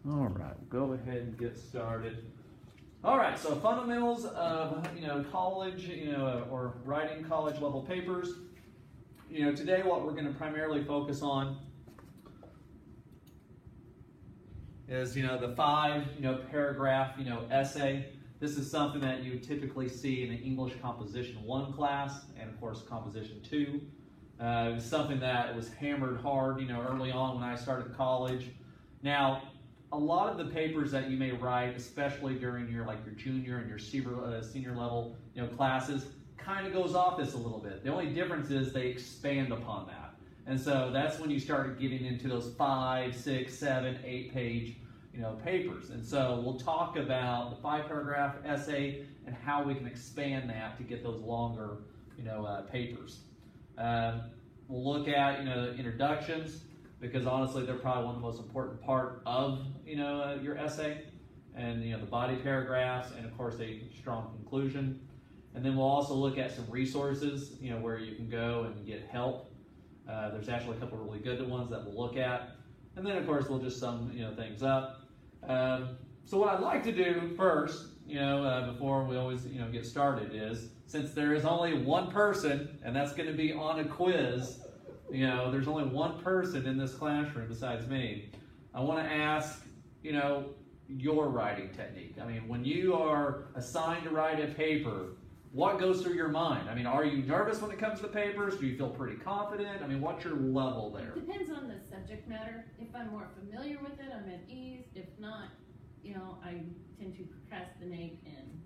All right, we'll go ahead and get started. All right, so fundamentals of college, or writing college level papers. Today what we're going to primarily focus on is the 5 paragraph essay. This is something that you typically see in an English Composition 1 class and of course Composition 2. It was something that was hammered hard early on when I started college. Now, a lot of the papers that you may write, especially during your junior and your senior level classes, kind of goes off this a little bit. The only difference is they expand upon that. And so that's when you start getting into those 5, 6, 7, 8 page papers. And so we'll talk about the 5 paragraph essay and how we can expand that to get those longer papers. We'll look at introductions, because honestly they're probably one of the most important part of your essay, and the body paragraphs, and of course a strong conclusion. And then we'll also look at some resources where you can go and get help. There's actually a couple of really good ones that we'll look at, and then of course we'll just sum things up. So what I'd like to do first, before we always get started, is since there is only one person, and that's going to be on a quiz. There's only one person in this classroom besides me. I want to ask, your writing technique. I mean, when you are assigned to write a paper, what goes through your mind? I mean, are you nervous when it comes to papers? Do you feel pretty confident? I mean, what's your level there? It depends on the subject matter. If I'm more familiar with it, I'm at ease. If not, I tend to procrastinate and,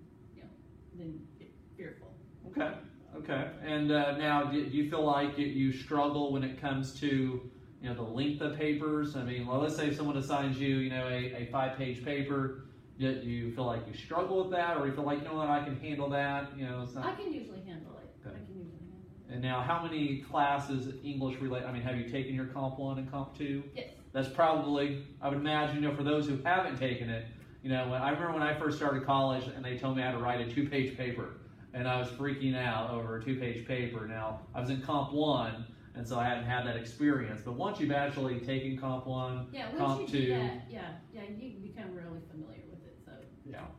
then get fearful. Okay. Okay. And now, do you feel like you struggle when it comes to the length of papers? I mean, well, let's say someone assigns you a 5-page paper. Do you feel like you struggle with that, or you feel like what, I can handle that? It's not... I can usually handle it. Okay. I can usually handle it. And now, how many classes English relate? I mean, have you taken your Comp 1 and Comp 2? Yes. That's probably, I would imagine, for those who haven't taken it. I remember when I first started college, and they told me I had to write a 2-page paper. And I was freaking out over a 2-page paper. Now, I was in Comp 1, and so I hadn't had that experience. But once you've actually taken Comp 1, Comp 2... Do that, you become really familiar with it.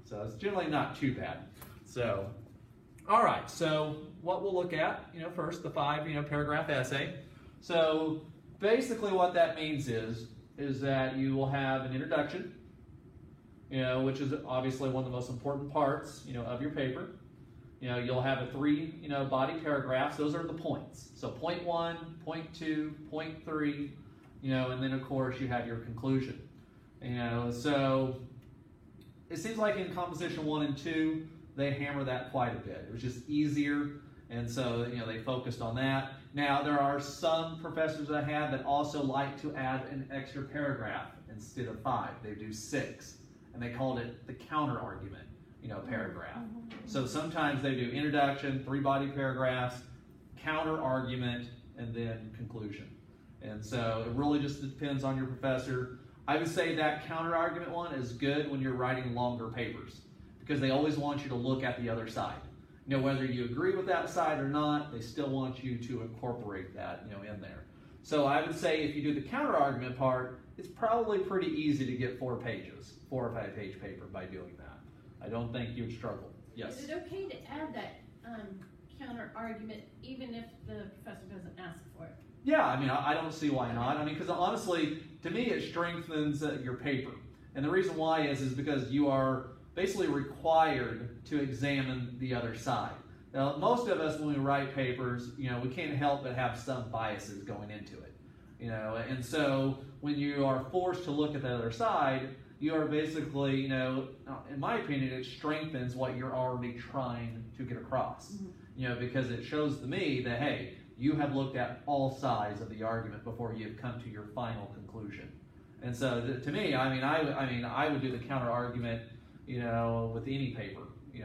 So it's generally not too bad. So, all right. So what we'll look at, first, the 5, paragraph essay. So basically what that means is that you will have an introduction, which is obviously one of the most important parts, of your paper. You'll have a 3, body paragraphs. Those are the points. So point 1, point 2, point 3, and then of course you have your conclusion. So it seems like in Composition 1 and 2, they hammer that quite a bit. It was just easier, and so they focused on that. Now there are some professors I have that also like to add an extra paragraph instead of 5. They do 6, and they called it the counter argument. Paragraph. So sometimes they do introduction, 3 body paragraphs, counter argument, and then conclusion. And so it really just depends on your professor. I would say that counter argument one is good when you're writing longer papers, because they always want you to look at the other side. Whether you agree with that side or not, they still want you to incorporate that in there. So I would say if you do the counter argument part, it's probably pretty easy to get 4 pages, 4 or 5 page paper by doing that. I don't think you would struggle. Yes? Is it okay to add that counter argument even if the professor doesn't ask for it? Yeah, I mean, I don't see why not. I mean, because honestly, to me, it strengthens your paper. And the reason why is because you are basically required to examine the other side. Now, most of us, when we write papers, we can't help but have some biases going into it. And so when you are forced to look at the other side, you are basically, in my opinion, it strengthens what you're already trying to get across. Because it shows to me that, hey, you have looked at all sides of the argument before you have come to your final conclusion. And so to me, I would do the counter argument, with any paper,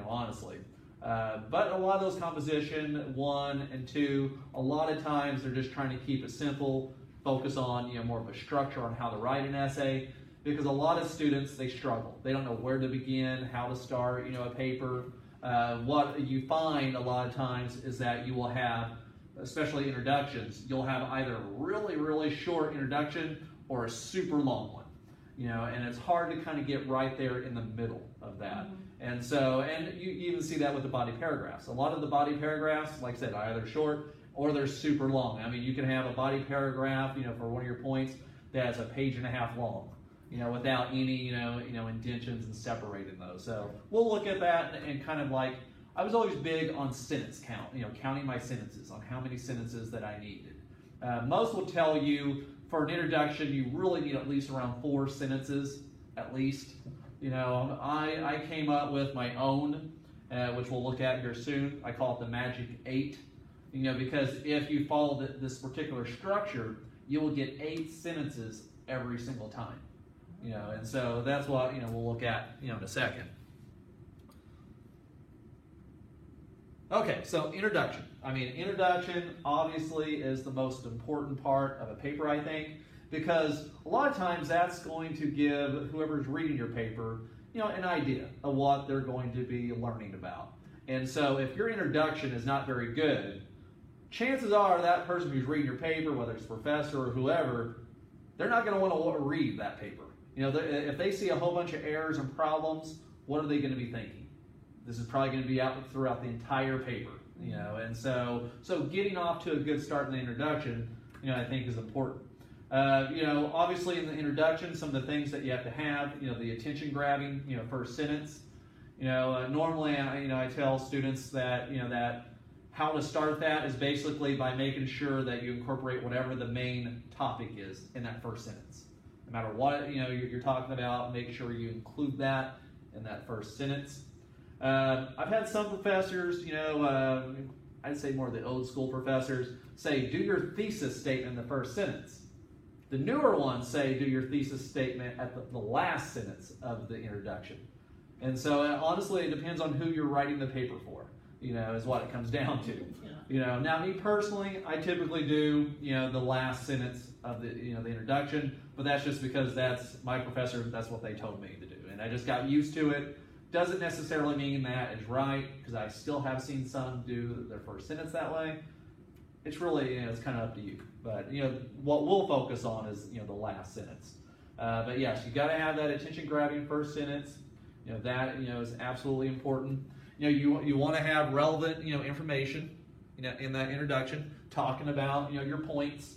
honestly. But a lot of those Composition 1 and 2, a lot of times they're just trying to keep it simple, focus on, more of a structure on how to write an essay. Because a lot of students, they struggle. They don't know where to begin, how to start, a paper. What you find a lot of times is that you will have, especially introductions, you'll have either a really, really short introduction or a super long one. and it's hard to kind of get right there in the middle of that. And so, and you even see that with the body paragraphs. A lot of the body paragraphs, like I said, are either short or they're super long. I mean, you can have a body paragraph, for one of your points that's a page and a half long, without any, indentions and separating those. So we'll look at that and kind of like, I was always big on sentence count, counting my sentences, on how many sentences that I needed. Most will tell you for an introduction, you really need at least around 4 sentences, at least. I came up with my own, which we'll look at here soon. I call it the Magic 8, because if you follow this particular structure, you will get 8 sentences every single time. And so that's what, we'll look at, in a second. Okay, so introduction. Introduction obviously is the most important part of a paper, I think, because a lot of times that's going to give whoever's reading your paper, an idea of what they're going to be learning about. And so if your introduction is not very good, chances are that person who's reading your paper, whether it's a professor or whoever, they're not going to want to read that paper. If they see a whole bunch of errors and problems, what are they going to be thinking? This is probably going to be out throughout the entire paper, and so getting off to a good start in the introduction, I think is important. Obviously in the introduction, some of the things that you have to have, the attention grabbing, first sentence. Normally, I tell students that, that how to start that is basically by making sure that you incorporate whatever the main topic is in that first sentence. No matter what, you're talking about, make sure you include that in that first sentence. I've had some professors, I'd say more of the old school professors, say, do your thesis statement in the first sentence. The newer ones say, do your thesis statement at the last sentence of the introduction. And so, honestly, it depends on who you're writing the paper for, is what it comes down to. Now, me personally, I typically do, the last sentence of the, the introduction, but that's just because that's my professor, that's what they told me to do. And I just got used to it. Doesn't necessarily mean that is right, because I still have seen some do their first sentence that way. It's really, it's kind of up to you. But, what we'll focus on is, the last sentence. But yes, you got to have that attention-grabbing first sentence. That, is absolutely important. You want to have relevant, information, in that introduction, talking about, your points.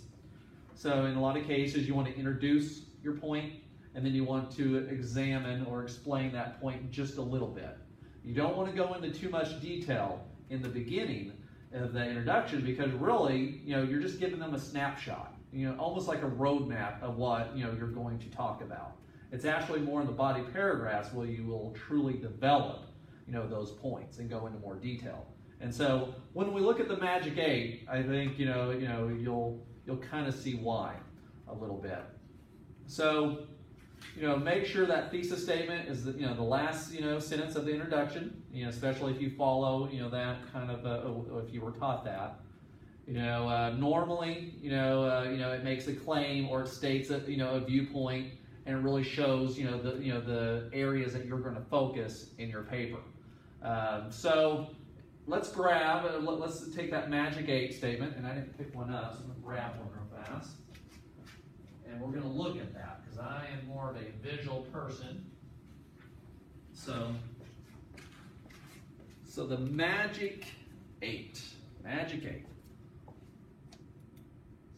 So in a lot of cases, you want to introduce your point, and then you want to examine or explain that point just a little bit. You don't want to go into too much detail in the beginning of the introduction, because really, you're just giving them a snapshot, almost like a roadmap of what, you're going to talk about. It's actually more in the body paragraphs where you will truly develop, those points and go into more detail. And so when we look at the Magic 8, I think, you'll kind of see why a little bit. So, make sure that thesis statement is the last, sentence of the introduction, especially if you follow, that kind of, if you were taught that. Normally, it makes a claim or it states a viewpoint, and it really shows, the areas that you're going to focus in your paper. So let's take that Magic 8 statement, and I didn't pick one up, so I'm going to grab one real fast. And we're going to look at that, because I am more of a visual person. So the Magic 8. Magic 8.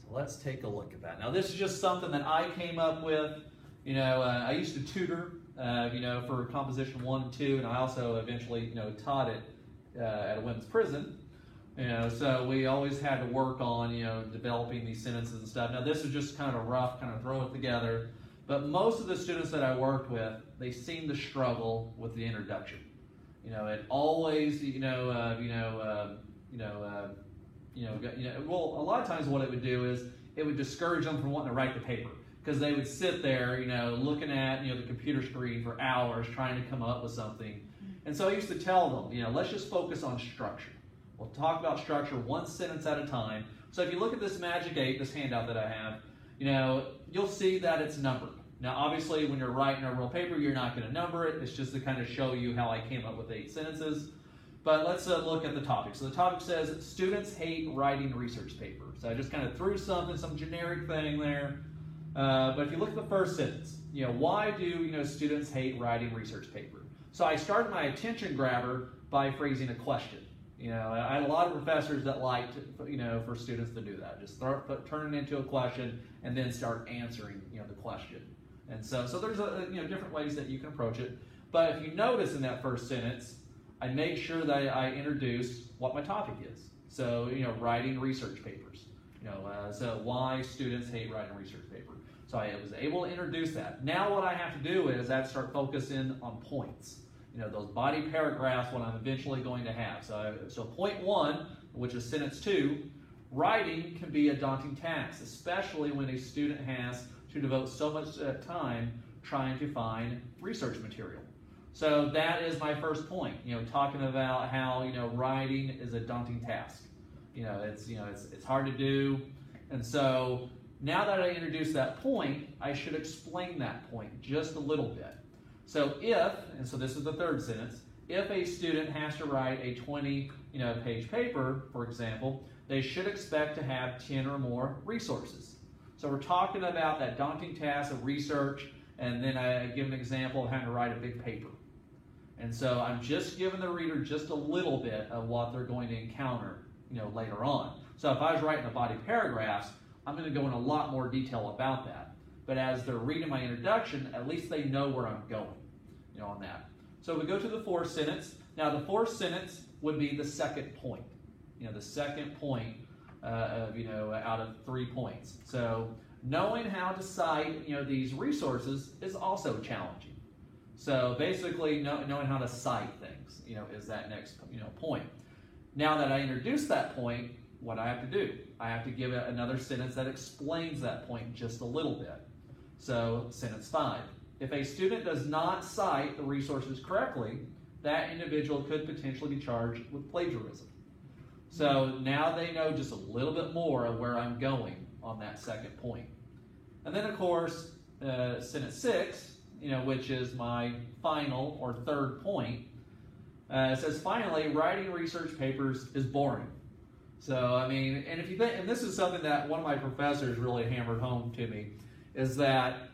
So let's take a look at that. Now this is just something that I came up with. I used to tutor, for Composition 1 and 2, and I also eventually, taught it at a women's prison. So we always had to work on, developing these sentences and stuff. Now this is just kind of rough, kind of throw it together. But most of the students that I worked with, they seem to struggle with the introduction. It always, well, a lot of times what it would do is it would discourage them from wanting to write the paper, because they would sit there, looking at, the computer screen for hours trying to come up with something. And so I used to tell them, let's just focus on structure. We'll talk about structure one sentence at a time. So if you look at this Magic 8, this handout that I have, you'll see that it's numbered. Now, obviously, when you're writing a real paper, you're not going to number it. It's just to kind of show you how I came up with 8 sentences. But let's look at the topic. So the topic says, students hate writing research papers. So I just kind of threw some generic thing there. But if you look at the first sentence, why do students hate writing research paper? So I started my attention grabber by phrasing a question. I had a lot of professors that liked, for students to do that. Just turn it into a question and then start answering, the question. And so there's different ways that you can approach it. But if you notice in that first sentence, I make sure that I introduce what my topic is. So, writing research papers. So why students hate writing research paper. So I was able to introduce that. Now what I have to do is I have to start focusing on points. Those body paragraphs, what I'm eventually going to have. So point 1, which is sentence 2, writing can be a daunting task, especially when a student has to devote so much time trying to find research material. So that is my first point, talking about how, writing is a daunting task. It's hard to do. And so now that I introduced that point, I should explain that point just a little bit. So and so this is the third sentence, if a student has to write a 20-page paper, for example, they should expect to have 10 or more resources. So we're talking about that daunting task of research, and then I give an example of having to write a big paper. And so I'm just giving the reader just a little bit of what they're going to encounter, later on. So if I was writing the body paragraphs, I'm going to go in a lot more detail about that. But as they're reading my introduction, at least they know where I'm going, on that. So we go to the fourth sentence. Now the fourth sentence would be the second point. The second point out of 3 points. So knowing how to cite, these resources is also challenging. So basically knowing how to cite things, is that next, point. Now that I introduce that point, what I have to do? I have to give it another sentence that explains that point just a little bit. So sentence 5. If a student does not cite the resources correctly, that individual could potentially be charged with plagiarism. So now they know just a little bit more of where I'm going on that second point. And then of course, sentence 6, which is my final or third point, says finally, writing research papers is boring. So, and if you think, and this is something that one of my professors really hammered home to me, is that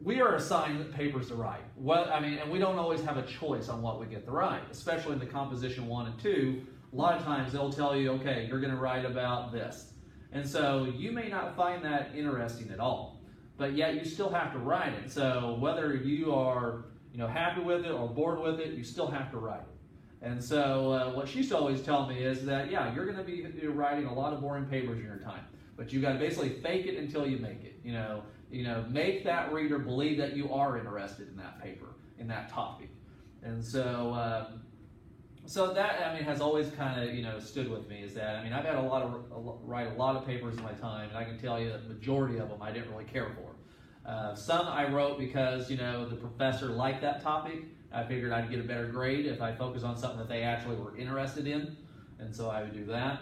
we are assigned papers to write. And we don't always have a choice on what we get to write, especially in the composition 1 and 2. A lot of times they'll tell you, okay, you're going to write about this. And so you may not find that interesting at all, but yet you still have to write it. So whether you are, happy with it or bored with it, you still have to write it. And so what she used to always tell me is that, yeah, you're going to be writing a lot of boring papers in your time, but you got to basically fake it until you make it. Make that reader believe that you are interested in that paper, in that topic. And so, so that has always kind of stood with me. Is that I've had write a lot of papers in my time, and I can tell you that the majority of them I didn't really care for. Some I wrote because the professor liked that topic. I figured I'd get a better grade if I focus on something that they actually were interested in, and so I would do that.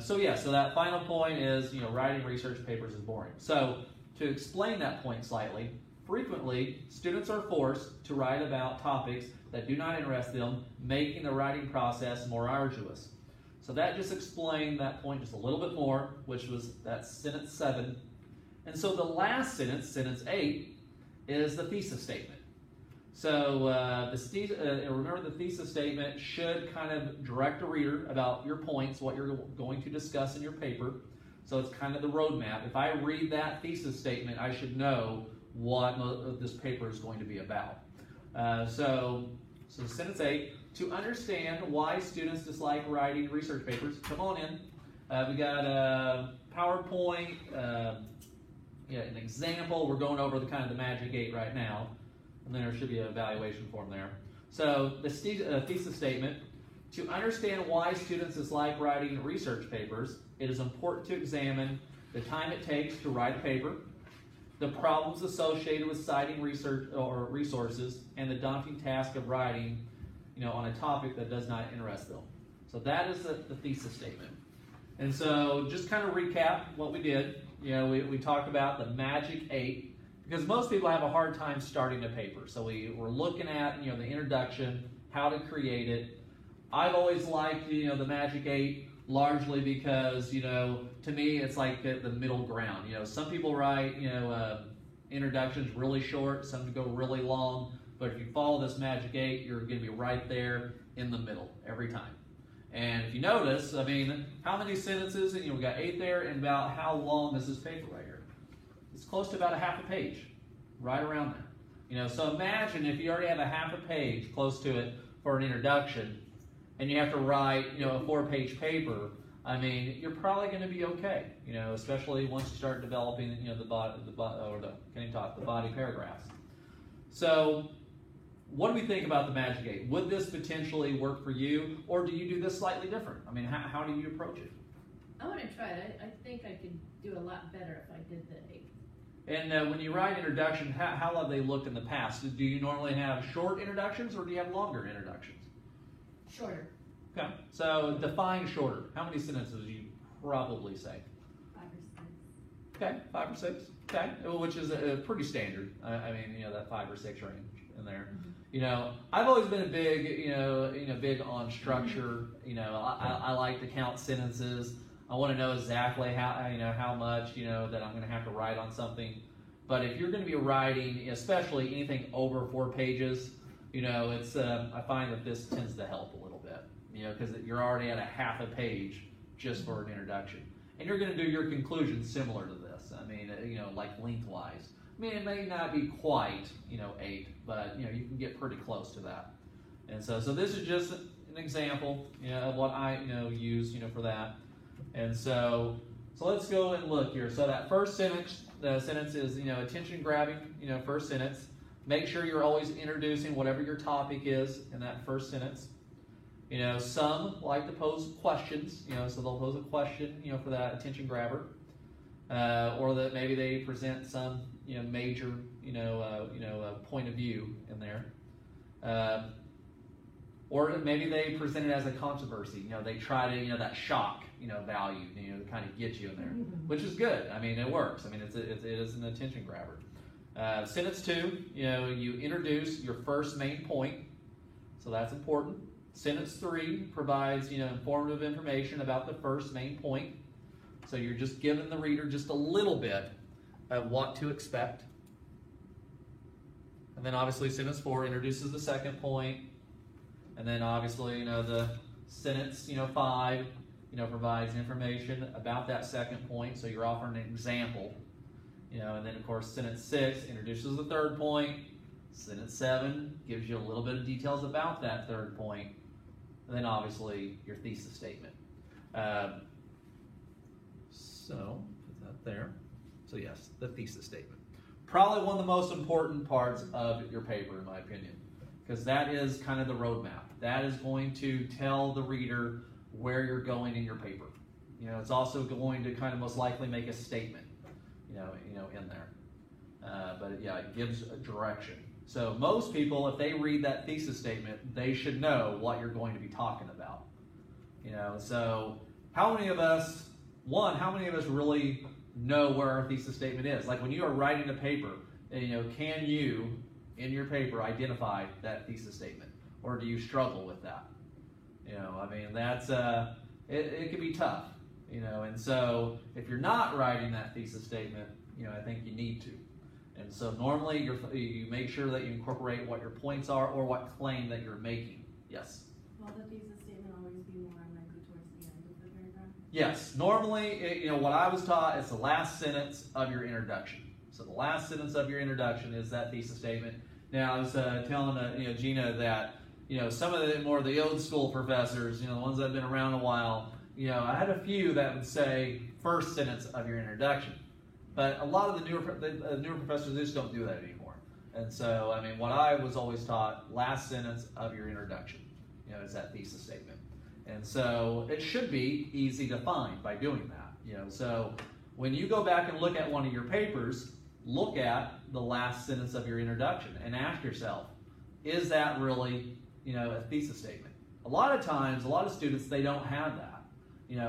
So that final point is writing research papers is boring. So to explain that point slightly, frequently students are forced to write about topics that do not interest them, making the writing process more arduous. So that just explained that point just a little bit more, which was that sentence 7. And so the last sentence, sentence 8, is the thesis statement. So remember, the thesis statement should kind of direct a reader about your points, what you're going to discuss in your paper. So it's kind of the roadmap. If I read that thesis statement, I should know what this paper is going to be about. So sentence 8, to understand why students dislike writing research papers, come on in. We got a PowerPoint, an example. We're going over the kind of the Magic 8 right now. And then there should be an evaluation form there. So the thesis statement, to understand why students dislike writing research papers, it is important to examine the time it takes to write a paper, the problems associated with citing research or resources, and the daunting task of writing, on a topic that does not interest them. So that is the thesis statement. And so just kind of recap what we did. We talked about the Magic 8. Because most people have a hard time starting a paper. So we're looking at, the introduction, how to create it. I've always liked, the Magic 8 largely because, to me, it's like the middle ground. Some people write, introductions really short, some go really long, but if you follow this Magic 8, you're going to be right there in the middle every time. And if you notice, how many sentences, and we got 8 there, and about how long is this paper right here? It's close to about a half a page, right around there. So imagine if you already have a half a page close to it for an introduction, and you have to write, a 4-page paper. You're probably going to be okay, especially once you start developing, the body paragraphs. So, what do we think about the Magic 8? Would this potentially work for you, or do you do this slightly different? How do you approach it? I want to try it. I think I could do a lot better if I did the 8. And when you write introduction, how have they looked in the past? Do you normally have short introductions, or do you have longer introductions? Shorter. Okay, so define shorter. How many sentences do you probably say? 5 or 6. Okay, 5 or 6. Okay, which is pretty standard. That 5 or 6 range in there. Mm-hmm. I've always been a big, big on structure. I like to count sentences. I want to know exactly how much, that I'm going to have to write on something. But if you're going to be writing, especially anything over 4 pages, it's I find that this tends to help a little bit, because you're already at a half a page just for an introduction, and you're going to do your conclusion similar to this. Like lengthwise. It may not be quite, 8, but you can get pretty close to that. And so this is just an example, of what I use, for that. And so let's go and look here. So that first sentence, the sentence is attention grabbing, first sentence. Make sure you're always introducing whatever your topic is in that first sentence. Some like to pose questions, so they'll pose a question, for that attention grabber, or that maybe they present some, major, point of view in there, or maybe they present it as a controversy. They try to, that shock, value, to kind of get you in there, which is good. It works. It is an attention grabber. Sentence 2, you introduce your first main point, so that's important. Sentence 3 provides, informative information about the first main point. So you're just giving the reader just a little bit of what to expect. And then obviously sentence 4 introduces the second point. And then obviously, the sentence, 5, provides information about that second point. So you're offering an example. And then of course sentence 6 introduces the third point. Sentence 7 gives you a little bit of details about that third point. And then obviously your thesis statement. So put that there. So yes, the thesis statement. Probably one of the most important parts of your paper, in my opinion, because that is kind of the roadmap. That is going to tell the reader where you're going in your paper. It's also going to kind of most likely make a statement, in there. But yeah, it gives a direction. So most people, if they read that thesis statement, they should know what you're going to be talking about. So how many of us really know where our thesis statement is? Like when you are writing a paper, can you, in your paper, identify that thesis statement? Or do you struggle with that? That's, it can be tough, and so if you're not writing that thesis statement, I think you need to. And so normally you make sure that you incorporate what your points are or what claim that you're making. Yes? Will the thesis statement always be more likely towards the end of the paragraph? Yes. Normally, what I was taught is the last sentence of your introduction. So the last sentence of your introduction is that thesis statement. Now, I was telling Gina that some of the more of the old school professors, the ones that have been around a while, I had a few that would say first sentence of your introduction. But a lot of the newer professors, they just don't do that anymore. And so, what I was always taught, last sentence of your introduction, is that thesis statement. And so it should be easy to find by doing that. So when you go back and look at one of your papers, look at the last sentence of your introduction and ask yourself, is that really, a thesis statement? A lot of times, a lot of students, they don't have that.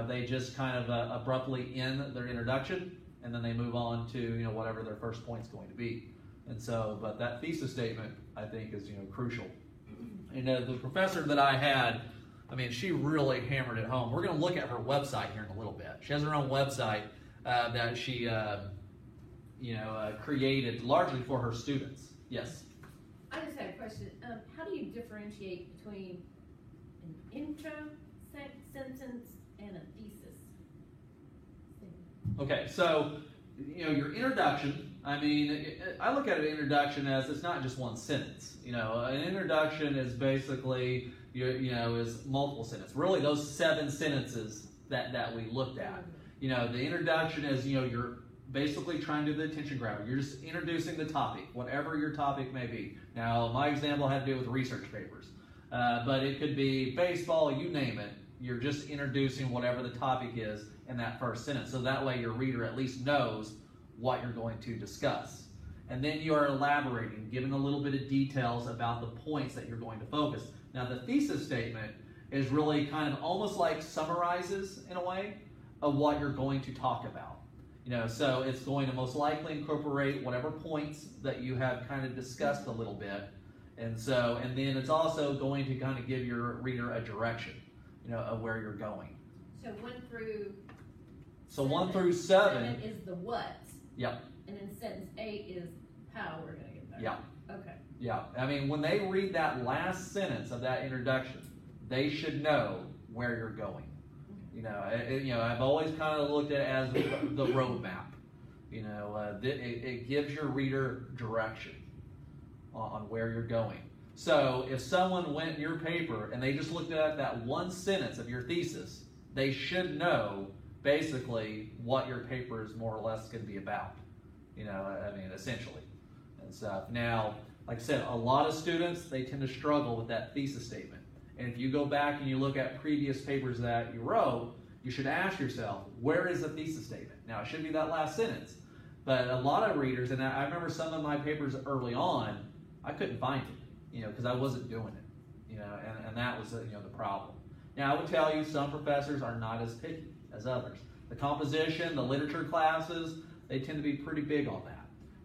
They just kind of abruptly end their introduction, and then they move on to whatever their first point's going to be. And so, but that thesis statement, I think, is crucial. The professor that I had, I mean, she really hammered it home. We're going to look at her website here in a little bit. She has her own website that she, created largely for her students. Yes. I just had a question. How do you differentiate between an intro sentence and a thesis statement? Okay, so your introduction. I mean, I look at an introduction as it's not just one sentence. An introduction is basically is multiple sentences. Really, those 7 sentences that we looked at. The introduction is you're basically trying to do the attention grabber. You're just introducing the topic, whatever your topic may be. Now, my example had to do with research papers, but it could be baseball, you name it. You're just introducing whatever the topic is in that first sentence, so that way your reader at least knows what you're going to discuss. And then you are elaborating, giving a little bit of details about the points that you're going to focus. Now, the thesis statement is really kind of almost like summarizes, in a way, of what you're going to talk about. So it's going to most likely incorporate whatever points that you have kind of discussed a little bit. And then it's also going to kind of give your reader a direction, of where you're going. So 1 through 1 through 7 is the what. Yep. And then sentence 8 is how we're going to get there. Yeah. Okay. Yeah. I mean, when they read that last sentence of that introduction, they should know where you're going. I've always kind of looked at it as the roadmap. It gives your reader direction on where you're going. So if someone went in your paper and they just looked at that one sentence of your thesis, they should know basically what your paper is more or less going to be about. Essentially and stuff. Now, like I said, a lot of students, they tend to struggle with that thesis statement. And if you go back and you look at previous papers that you wrote, you should ask yourself, where is the thesis statement? Now, it should be that last sentence. But a lot of readers, and I remember some of my papers early on, I couldn't find it, because I wasn't doing it, and that was, the problem. Now, I would tell you some professors are not as picky as others. The composition, the literature classes, they tend to be pretty big on that.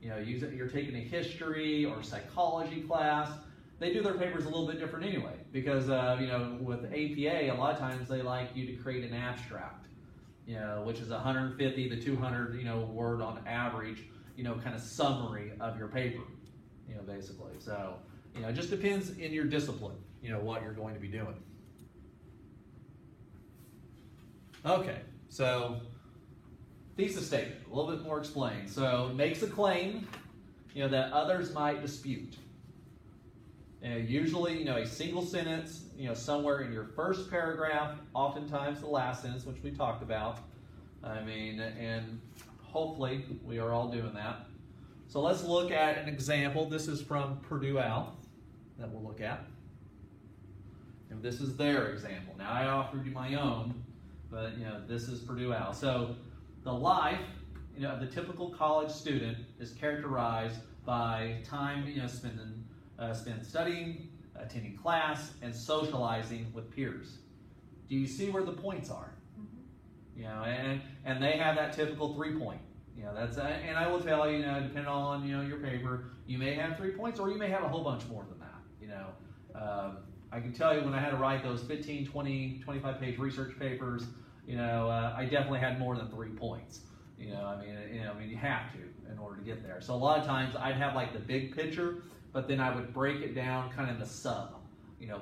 You're taking a history or psychology class, they do their papers a little bit different anyway, because with APA, a lot of times they like you to create an abstract, which is 150 to 200 word on average, kind of summary of your paper, basically. So it just depends in your discipline, what you're going to be doing. Okay, so thesis statement, a little bit more explained. So makes a claim, that others might dispute. Usually, a single sentence, somewhere in your first paragraph, oftentimes the last sentence, which we talked about. And hopefully we are all doing that. So let's look at an example. This is from Purdue Owl that we'll look at. And this is their example. Now, I offered you my own, but, this is Purdue Owl. So the life, of the typical college student is characterized by time, spent studying, attending class, and socializing with peers. Do you see where the points are? Mm-hmm. And they have that typical 3-point. And I will tell you, depending on your paper, you may have 3 points, or you may have a whole bunch more than that. I can tell you when I had to write those 15, 20, 25-page research papers, I definitely had more than 3 points. You have to in order to get there. So a lot of times I'd have like the big picture, but then I would break it down kind of the sub,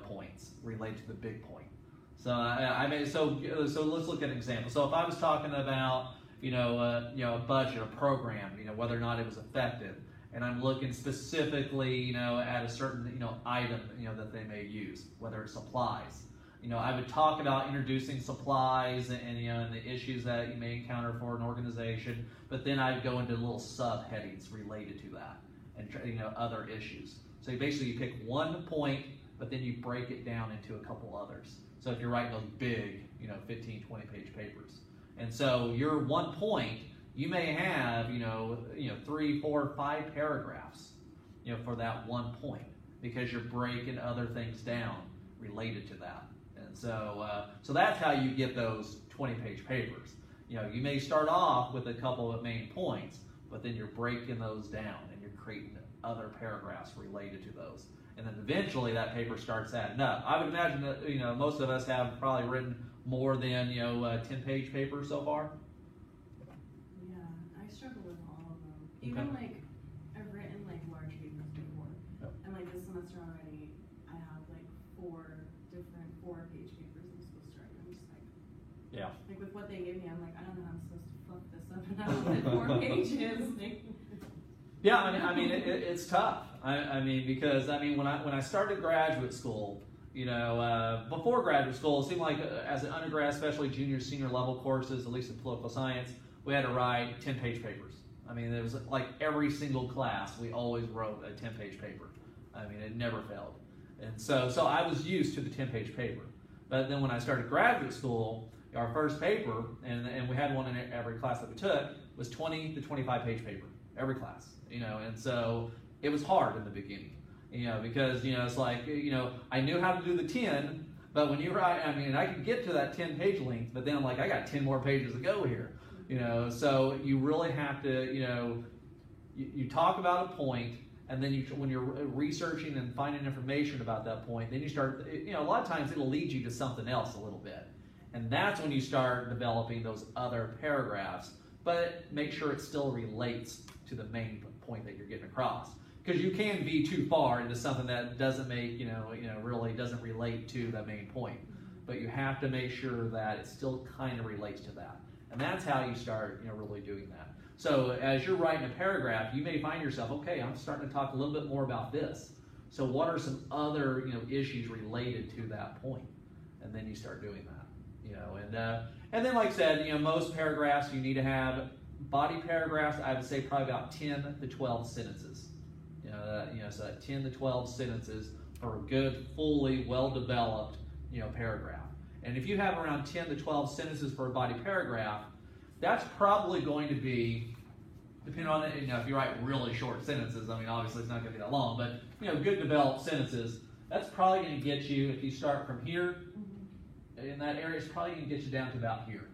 points related to the big point. So so let's look at an example. So if I was talking about a budget, a program, whether or not it was effective, and I'm looking specifically at a certain item that they may use, whether it's supplies. I would talk about introducing supplies and and the issues that you may encounter for an organization, but then I'd go into little subheadings related to that and other issues. So basically you pick one point, but then you break it down into a couple others. So if you're writing those big 15, 20-page papers. And so your one point, you may have 3, 4, 5 paragraphs for that one point, because you're breaking other things down related to that. And so that's how you get those 20-page papers. You may start off with a couple of main points, but then you're breaking those down and you're creating other paragraphs related to those. And then eventually that paper starts adding up. I would imagine that, you know, most of us have probably written more than, you know, 10-page paper so far. Yeah, I struggle with all of them. Even Okay. like, I've written like large papers before. Yep. And like this semester already, I have like 4 different 4-page papers I'm supposed to write. I'm just Yeah. like with what they gave me, I'm like, I don't know how I'm supposed to fuck this up and have it 4 pages. Yeah, I mean, it's tough. I mean, because I mean, when I started graduate school, you know, before graduate school, it seemed like as an undergrad, especially junior, senior level courses, at least in political science, we had to write 10-page papers. I mean, it was like every single class, we always wrote a 10-page paper. I mean, it never failed. And so I was used to the 10-page paper. But then when I started graduate school, our first paper, and we had one in every class that we took, was 20 to 25-page paper, every class. You know, and so it was hard in the beginning, you know, because, you know, it's like, you know, I knew how to do the 10, but when you write, I mean, I could get to that 10-page length, but then I'm like, I got 10 more pages to go here, you know, so you really have to, you know, you talk about a point, and then when you're researching and finding information about that point, then you start, you know, a lot of times it'll lead you to something else a little bit, and that's when you start developing those other paragraphs, but make sure it still relates to the main point that you're getting across, because you can be too far into something that doesn't make, you know, really doesn't relate to the main point, but you have to make sure that it still kind of relates to that, and that's how you start, you know, really doing that. So as you're writing a paragraph, you may find yourself, okay, I'm starting to talk a little bit more about this, so what are some other, you know, issues related to that point, and then you start doing that, you know, and then like I said, you know, most paragraphs you need to have. Body paragraphs, I would say probably about 10 to 12 sentences. You know, so that 10 to 12 sentences for a good, fully, well-developed, you know, paragraph. And if you have around 10 to 12 sentences for a body paragraph, that's probably going to be, depending on it, you know, if you write really short sentences, I mean, obviously it's not going to be that long, but, you know, good developed sentences, that's probably going to get you, if you start from here, in that area, it's probably going to get you down to about here.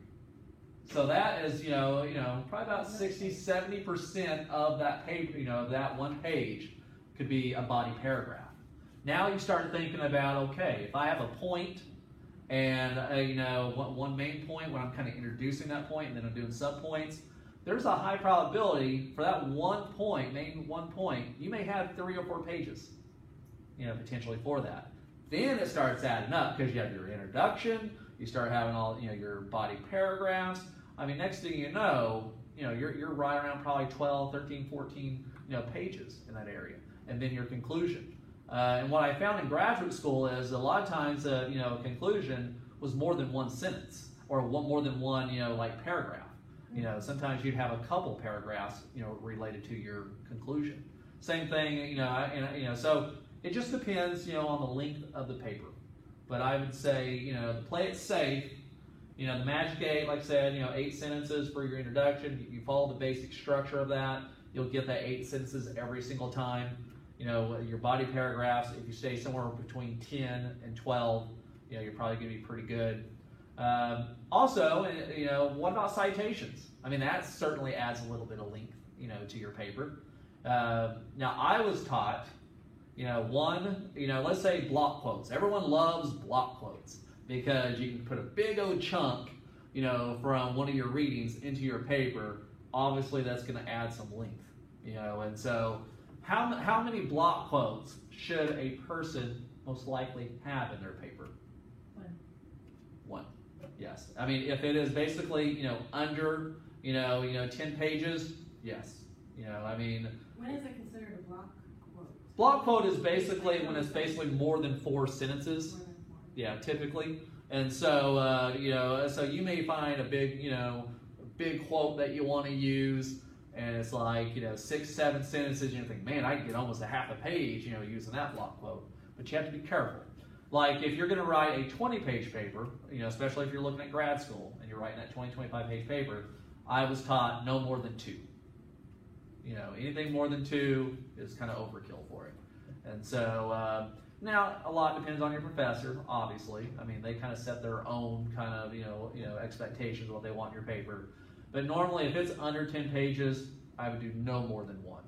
So that is, you know, probably about 60-70% of that paper, you know, that one page could be a body paragraph. Now you start thinking about, okay, if I have a point and, you know, one main point when I'm kind of introducing that point and then I'm doing subpoints, there's a high probability for that one point, main one point, you may have 3 or 4 pages, you know, potentially for that. Then it starts adding up because you have your introduction, you start having all, you know, your body paragraphs. I mean, next thing you know, you're right around probably 12, 13, 14, you know, pages in that area, and then your conclusion. And what I found in graduate school is a lot of times, you know, conclusion was more than one sentence or more than one, you know, like paragraph. You know, sometimes you'd have a couple paragraphs, you know, related to your conclusion. Same thing, you know, so it just depends, you know, on the length of the paper. But I would say, you know, play it safe. You know, the Magic 8, like I said, you know, 8 sentences for your introduction. You follow the basic structure of that. You'll get that 8 sentences every single time. You know, your body paragraphs, if you stay somewhere between 10 and 12, you know, you're probably going to be pretty good. Also, you know, what about citations? I mean, that certainly adds a little bit of length, you know, to your paper. Now, I was taught, you know, let's say block quotes. Everyone loves block quotes because you can put a big old chunk, you know, from one of your readings into your paper. Obviously, that's going to add some length, you know, and so how many block quotes should a person most likely have in their paper? One. Yes. I mean, if it is basically, you know, under, you know, 10 pages, yes. You know, I mean, when is it considered a block quote? Block quote is basically when it's basically more than 4 sentences. More than 4. Yeah, typically. And so, you know, so you may find a big, you know, big quote that you want to use, and it's like, you know, 6, 7 sentences, and you think, man, I can get almost a half a page, you know, using that block quote. But you have to be careful. Like, if you're going to write a 20-page paper, you know, especially if you're looking at grad school, and you're writing that 20, 25-page paper, I was taught no more than 2. You know, anything more than 2 is kind of overkill for it. And so, now, a lot depends on your professor, obviously. I mean, they kind of set their own kind of, you know, expectations of what they want in your paper. But normally, if it's under 10 pages, I would do no more than 1.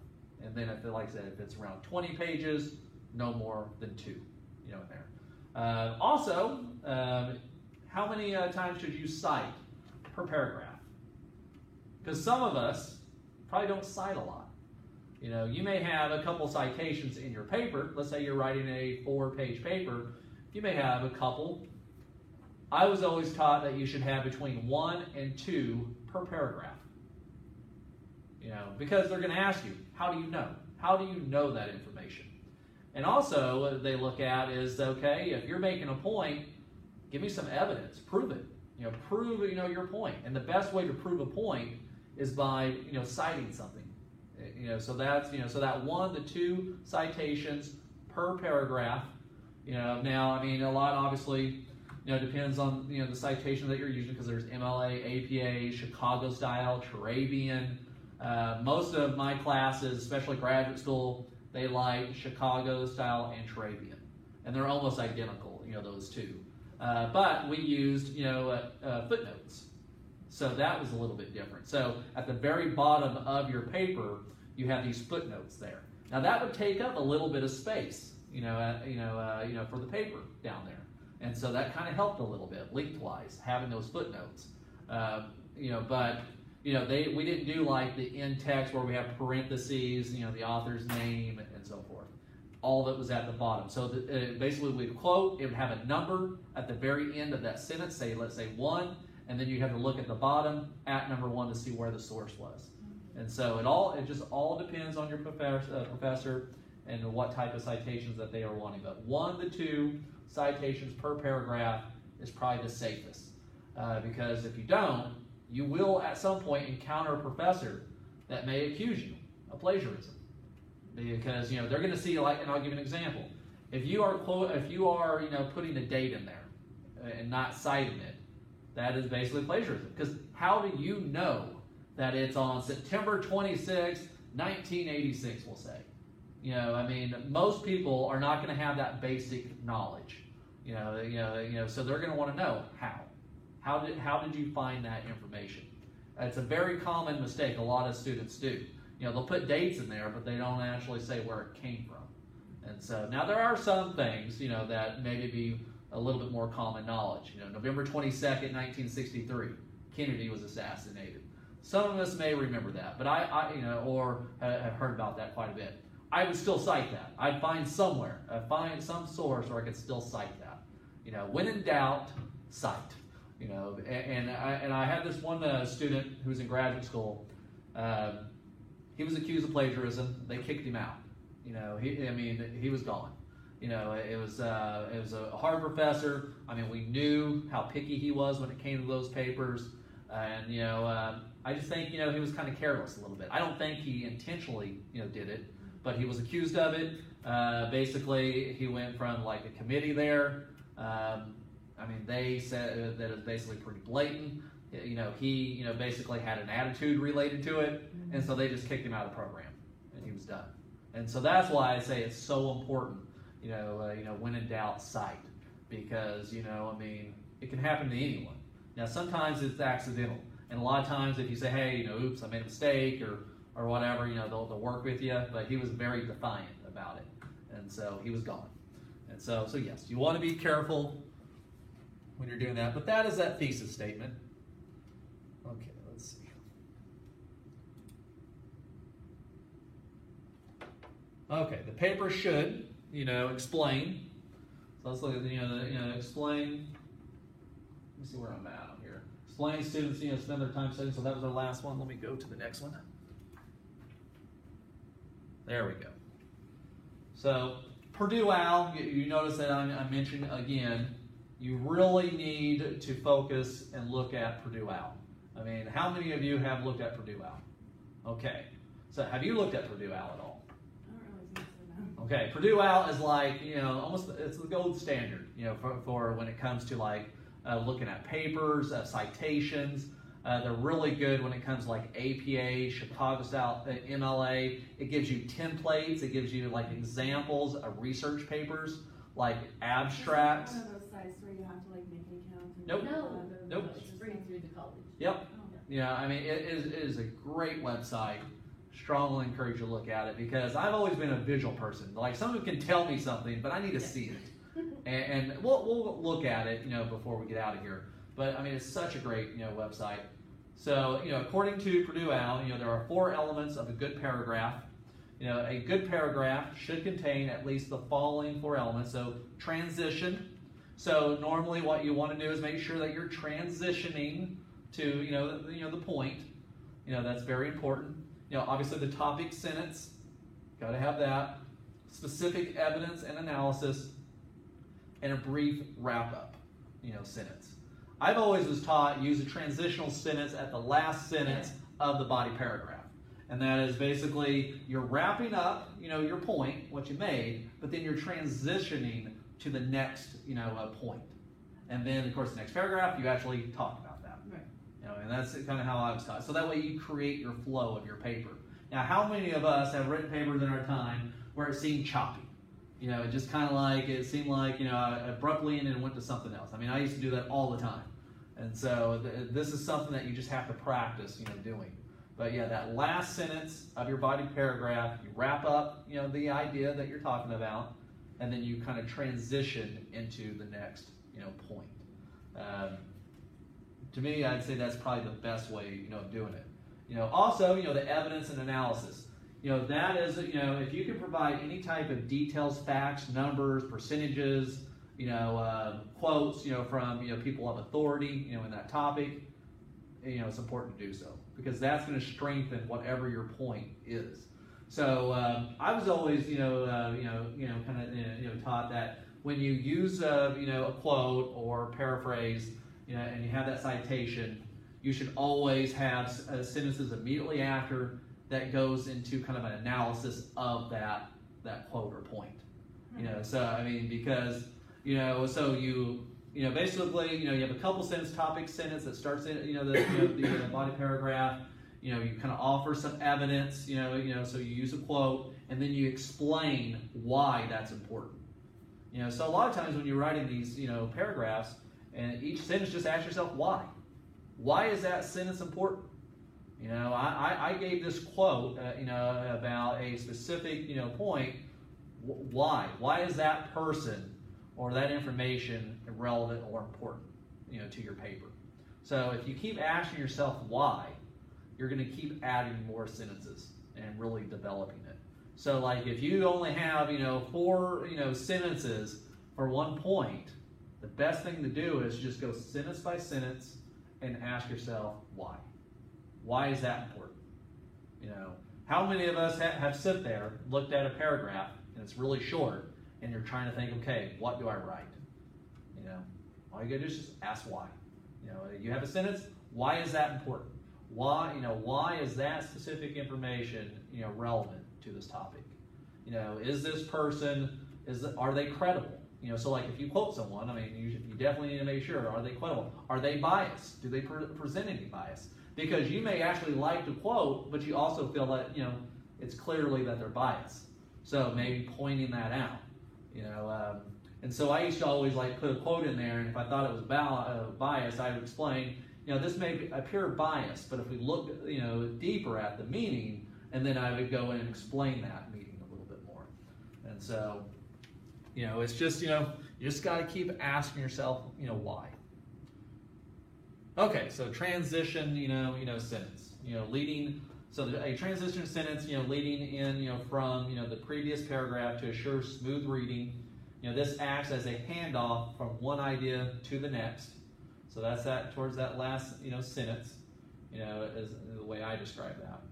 And then, if, like I said, if it's around 20 pages, no more than 2, in there. Also, how many times should you cite per paragraph? Because some of us probably don't cite a lot. You may have a couple citations in your paper. Let's say you're writing a 4-page paper. You may have a couple. I was always taught that you should have between 1 and 2 per paragraph. Because they're going to ask you, how do you know? How do you know that information? And also, what they look at is, okay, if you're making a point, give me some evidence. Prove it. Prove your point. And the best way to prove a point is by citing something. So that's so that 1 to 2 citations per paragraph. Now I mean a lot obviously depends on the citation that you're using, because there's MLA, APA, Chicago style, Turabian. Most of my classes, especially graduate school, they like Chicago style and Turabian, and they're almost identical. Those two. But we used footnotes. So that was a little bit different. So at the very bottom of your paper, you have these footnotes there. Now that would take up a little bit of space, for the paper down there, and so that kind of helped a little bit lengthwise having those footnotes. But we didn't do like the in text where we have parentheses, the author's name and so forth. All of it was at the bottom. So basically, we'd quote. It would have a number at the very end of that sentence. Let's say 1. And then you have to look at the bottom at number 1 to see where the source was. And so it just all depends on your professor and what type of citations that they are wanting. But 1 to 2 citations per paragraph is probably the safest. Because if you don't, you will at some point encounter a professor that may accuse you of plagiarism. Because they're going to see, like, and I'll give you an example. If you are putting the date in there and not citing it, that is basically plagiarism. Because how do you know that it's on September 26, 1986, we'll say? I mean, most people are not going to have that basic knowledge. So they're going to want to know how. How did you find that information? It's a very common mistake a lot of students do. They'll put dates in there, but they don't actually say where it came from. And so now there are some things, that maybe be a little bit more common knowledge. November 22nd, 1963, Kennedy was assassinated. Some of us may remember that, but or have heard about that quite a bit. I would still cite that. I'd find somewhere, find some source where I could still cite that. When in doubt, cite. And I had this one student who was in graduate school. He was accused of plagiarism. They kicked him out. He was gone. It was a hard professor. I mean, we knew how picky he was when it came to those papers, and I just think he was kind of careless a little bit. I don't think he intentionally did it, but he was accused of it. Basically, he went from like a committee there. They said that it was basically pretty blatant. He basically had an attitude related to it, and so they just kicked him out of the program, and he was done. And so that's why I say it's so important. When in doubt, cite, because it can happen to anyone. Now sometimes it's accidental, and a lot of times if you say, hey, oops, I made a mistake or whatever, they'll work with you. But he was very defiant about it, and so he was gone. And so yes, you want to be careful when you're doing that. But that is that thesis statement. Okay, let's see. Okay, the paper should, explain. So let's look at, explain. Let me see where I'm at here. Explain students, spend their time studying. So that was our last one. Let me go to the next one. There we go. So Purdue OWL, you notice that I mentioned again, you really need to focus and look at Purdue OWL. I mean, how many of you have looked at Purdue OWL? Okay. So have you looked at Purdue OWL at all? I don't really think so, no. Okay, Purdue OWL is like, almost, it's the gold standard, for when it comes to like looking at papers, citations. They're really good when it comes to like APA, Chicago style, MLA. It gives you templates. It gives you like examples of research papers, like abstracts. It's one of those sites where you have to like make an account. And Nope. No, it's free through the college. Yep. Oh, Yeah, I mean, it is a great website. strongly encourage you to look at it, because I've always been a visual person. Like, someone can tell me something, but I need to see it. And we'll look at it, before we get out of here. But I mean, it's such a great, website. So, according to Purdue OWL, there are 4 elements of a good paragraph. A good paragraph should contain at least the following 4 elements. So, transition. So normally what you want to do is make sure that you're transitioning to, the point. That's very important. Obviously the topic sentence, got to have that. Specific evidence and analysis, and a brief wrap-up, sentence. I've always was taught use a transitional sentence at the last sentence of the body paragraph. And that is basically you're wrapping up, your point, what you made, but then you're transitioning to the next, point. And then, of course, the next paragraph, you actually talk about that. Right. And that's kind of how I was taught. So that way you create your flow of your paper. Now, how many of us have written papers in our time where it seemed choppy? It just kind of like, it seemed like, I abruptly ended and went to something else. I mean, I used to do that all the time. And so this is something that you just have to practice, doing. But yeah, that last sentence of your body paragraph, you wrap up, the idea that you're talking about, and then you kind of transition into the next, point. To me, I'd say that's probably the best way, of doing it. Also, the evidence and analysis. That is, if you can provide any type of details, facts, numbers, percentages, quotes, from, people of authority, in that topic, it's important to do so, because that's going to strengthen whatever your point is. So I was always, taught that when you use, a quote or paraphrase, and you have that citation, you should always have sentences immediately after that goes into kind of an analysis of that quote or point. So I mean, because so you basically you have a couple sentence topic sentence that starts in the body paragraph. You kind of offer some evidence, so you use a quote, and then you explain why that's important. So a lot of times when you're writing these, paragraphs, and each sentence, just ask yourself why. Why is that sentence important? I gave this quote, about a specific, point. Why? Why is that person or that information relevant or important, to your paper? So if you keep asking yourself why, you're going to keep adding more sentences and really developing it. So like if you only have, 4, sentences for one point, the best thing to do is just go sentence by sentence and ask yourself why. Why is that important? How many of us have sit there, looked at a paragraph, and it's really short, and you're trying to think, okay, what do I write? All you gotta do is just ask why. You have a sentence, why is that important? Why is that specific information, relevant to this topic? Is this person, are they credible? So like if you quote someone, I mean, you definitely need to make sure, are they credible? Are they biased? Do they present any bias? Because you may actually like to quote, but you also feel that, it's clearly that they're biased. So maybe pointing that out, and so I used to always like put a quote in there, and if I thought it was biased, I would explain, this may appear biased, but if we look, deeper at the meaning, and then I would go in and explain that meaning a little bit more. And so, it's just, you just got to keep asking yourself, why. Okay, so transition, sentence, leading. So a transition sentence, leading in, from, the previous paragraph to assure smooth reading. This acts as a handoff from one idea to the next. So that's that towards that last, sentence, is the way I describe that.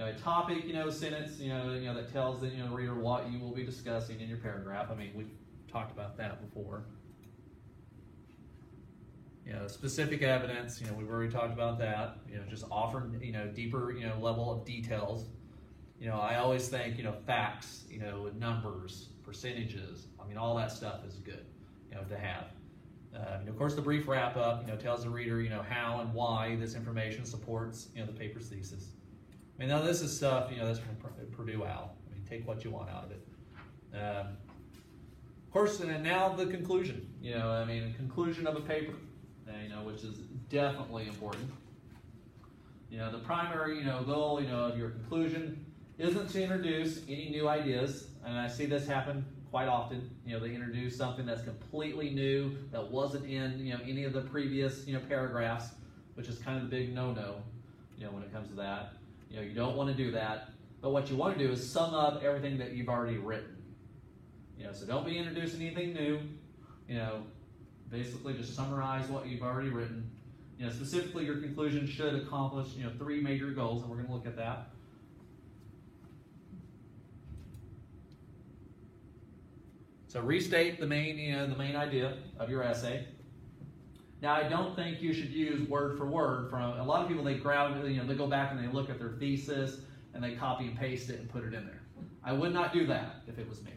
A topic, sentence, that tells the reader what you will be discussing in your paragraph. I mean, we've talked about that before. Specific evidence, we've already talked about that. Just offer, deeper, level of details. I always think, facts, numbers, percentages. I mean, all that stuff is good, to have. Of course, the brief wrap up, tells the reader, how and why this information supports, the paper's thesis. I mean, now this is stuff, that's from Purdue OWL. I mean, take what you want out of it. Of course, and now the conclusion. Conclusion of a paper, which is definitely important. The primary, goal, of your conclusion isn't to introduce any new ideas, and I see this happen quite often. You know, they introduce something that's completely new that wasn't in, you know, any of the previous, you know, paragraphs, which is kind of the big no-no, you know, when it comes to that. You know, you don't want to do that. But what you want to do is sum up everything that you've already written. You know, so don't be introducing anything new. You know, basically just summarize what you've already written. You know, specifically your conclusion should accomplish, you know, 3 major goals, and we're going to look at that. So restate the main, you know, the main idea of your essay. Now, I don't think you should use word for word from a lot of people. They grab, you know, they go back and they look at their thesis and they copy and paste it and put it in there. I would not do that if it was me.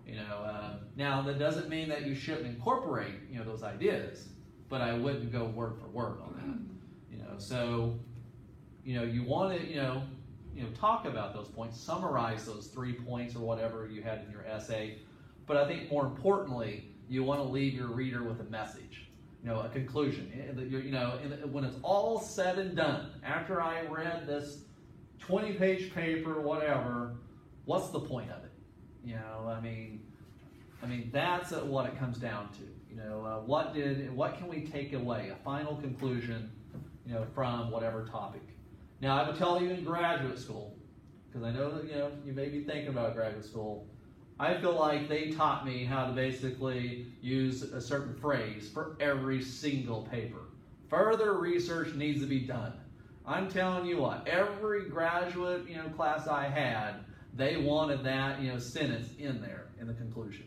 You know, now that doesn't mean that you shouldn't incorporate, you know, those ideas, but I wouldn't go word for word on that. You know, so, you know, you want to, you know, talk about those points, summarize those 3 points or whatever you had in your essay. But I think more importantly, you want to leave your reader with a message, you know, a conclusion. You know, when it's all said and done, after I read this 20-page paper, whatever, what's the point of it? You know, I mean, that's what it comes down to. You know, what can we take away? A final conclusion, you know, from whatever topic. Now, I would tell you in graduate school, because I know that, you know, you may be thinking about graduate school. I feel like they taught me how to basically use a certain phrase for every single paper. Further research needs to be done. I'm telling you what, every graduate, you know, class I had, they wanted that, you know, sentence in there in the conclusion.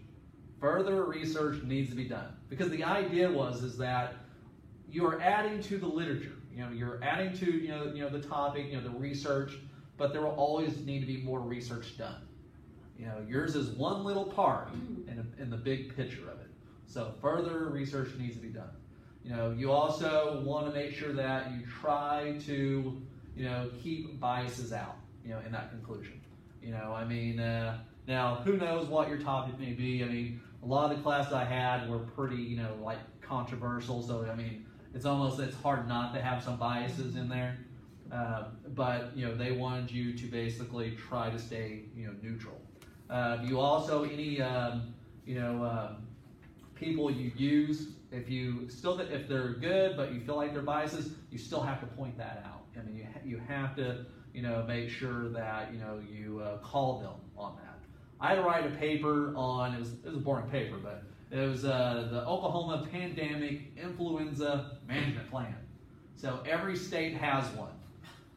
Further research needs to be done. Because the idea is that you are adding to the literature. You know, you're adding to, you know, the topic, you know, the research, but there will always need to be more research done. You know, yours is one little part in the big picture of it. So further research needs to be done. You know, you also want to make sure that you try to, you know, keep biases out, you know, in that conclusion. You know, I mean, now who knows what your topic may be. I mean, a lot of the classes I had were pretty, you know, like controversial. So, I mean, it's hard not to have some biases in there. But, you know, they wanted you to basically try to stay, you know, neutral. You also, any, you know, people you use, if they're good, but you feel like they're biases, you still have to point that out. I mean, you have to, you know, make sure that, you know, you call them on that. I had to write a paper on, it was a boring paper, but it was the Oklahoma Pandemic Influenza Management Plan. So every state has one.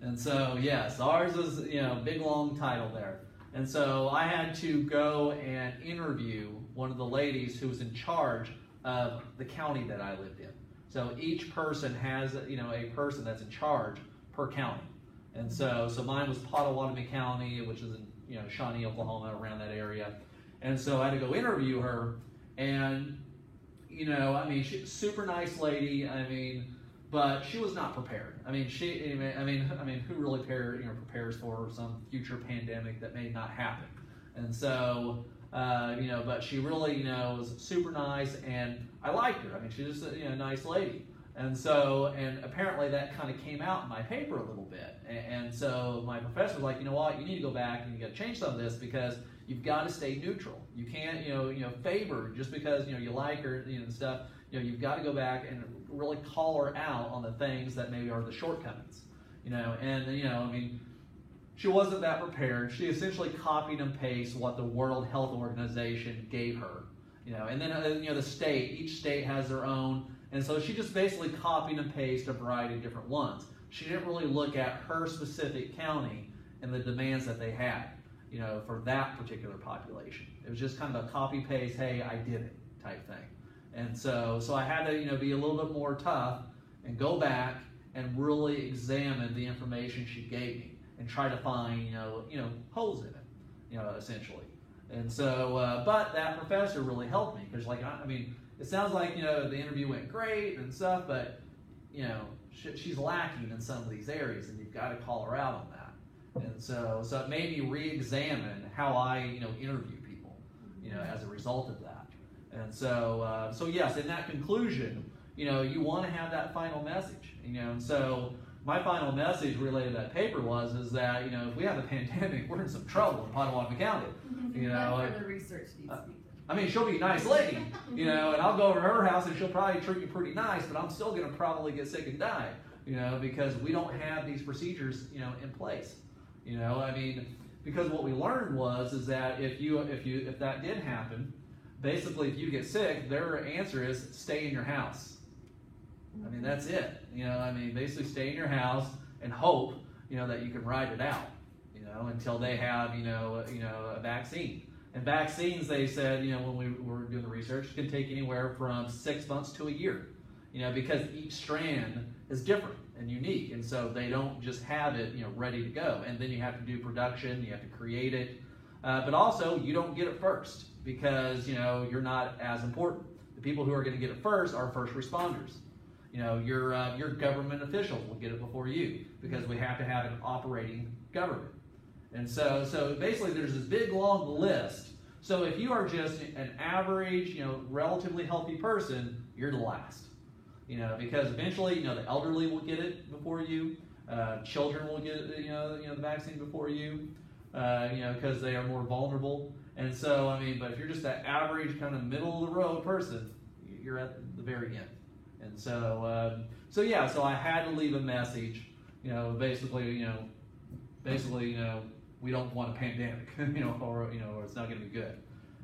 And so, yes, ours is, you know, big long title there. And so I had to go and interview one of the ladies who was in charge of the county that I lived in. So each person has, you know, a person that's in charge per county. And so mine was Pottawatomie County, which is in, you know, Shawnee, Oklahoma, around that area. And so I had to go interview her, and, you know, I mean, she's a super nice lady. I mean, but she was not prepared. I mean, who really prepares for some future pandemic that may not happen? And so, you know, but she really, you know, was super nice, and I liked her. I mean, she's just a, you know, nice lady. And so, and apparently that kind of came out in my paper a little bit. And so my professor was like, you know what, you need to go back and you got to change some of this because you've got to stay neutral. You can't, you know, favor just because, you know, you like her, you know, and stuff. You know, you've got to go back and really call her out on the things that maybe are the shortcomings, you know. And, you know, I mean, she wasn't that prepared. She essentially copied and pasted what the World Health Organization gave her, you know. And then, you know, each state has their own. And so she just basically copied and pasted a variety of different ones. She didn't really look at her specific county and the demands that they had, you know, for that particular population. It was just kind of a copy-paste, hey, I did it type thing. And so I had to, you know, be a little bit more tough and go back and really examine the information she gave me and try to find, you know, holes in it, you know, essentially. And so, but that professor really helped me because, like, I mean, it sounds like, you know, the interview went great and stuff, but, you know, she's lacking in some of these areas, and you've got to call her out on that. And so it made me re-examine how I, you know, interview people, you know, as a result of that. And so yes, in that conclusion, you know, you want to have that final message, you know, and so, my final message related to that paper is that, you know, if we have a pandemic, we're in some trouble in Potawatomi County. You know, That further research needs to be done. I mean, she'll be a nice lady, you know, and I'll go over to her house and she'll probably treat me pretty nice, but I'm still going to probably get sick and die, you know, because we don't have these procedures, you know, in place. You know, I mean, because what we learned is that if that did happen, basically if you get sick, their answer is stay in your house. I mean, that's it. You know, I mean, basically stay in your house and hope, you know, that you can ride it out, you know, until they have, you know, a vaccine. And vaccines, they said, you know, when we were doing the research, can take anywhere from 6 months to a year, you know, because each strand is different and unique. And so they don't just have it, you know, ready to go. And then you have to do production, you have to create it. But also, you don't get it first because, you know, you're not as important. The people who are going to get it first are first responders. You know, your government officials will get it before you because we have to have an operating government. And so basically there's this big long list. So if you are just an average, you know, relatively healthy person, you're the last. You know, because eventually, you know, the elderly will get it before you. Children will get, you know, the vaccine before you. You know, because they are more vulnerable. And so, I mean, but if you're just that average kind of middle of the road person, you're at the very end. And so, so I had to leave a message. You know, basically, we don't want a pandemic, or it's not going to be good.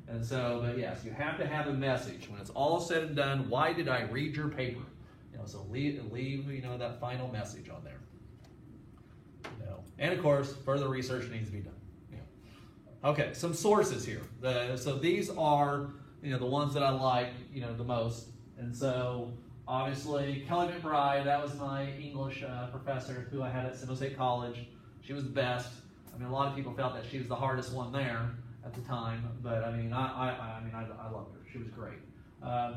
And so, but yes, you have to have a message. When it's all said and done, why did I read your paper? You know, so leave that final message on there. You know, and of course, further research needs to be done. You know. Okay, some sources here. So these are, the ones that I like, the most. And so, obviously, Kelly McBride, that was my English professor who I had at San Jose College. She was the best. I mean, a lot of people felt that she was the hardest one there at the time, but I mean, I loved her. She was great.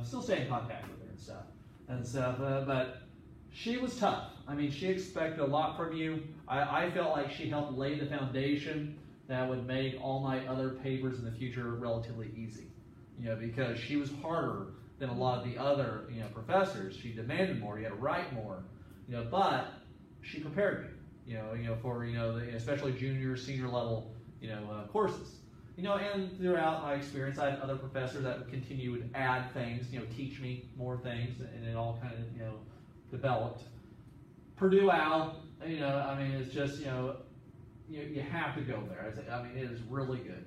Still stay in contact with her and stuff. But she was tough. I mean, she expected a lot from you. I felt like she helped lay the foundation that would make all my other papers in the future relatively easy. Because she was harder than a lot of the other, professors. She demanded more. You had to write more. But she prepared me. For especially junior, senior level, courses. And throughout my experience, I had other professors that would continue to add things, teach me more things, and it all kind of, developed. Purdue Al, it's just, you have to go there. It is really good.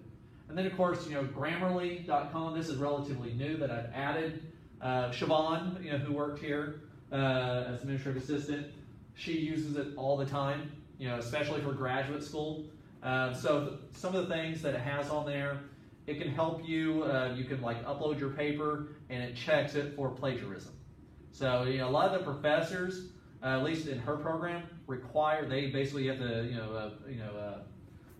And then, of course, Grammarly.com. This is relatively new that I've added. Siobhan, who worked here as administrative assistant, she uses it all the time, especially for graduate school. So some of the things that it has on there, it can help you. You can upload your paper, and it checks it for plagiarism. So a lot of the professors, at least in her program, they basically have to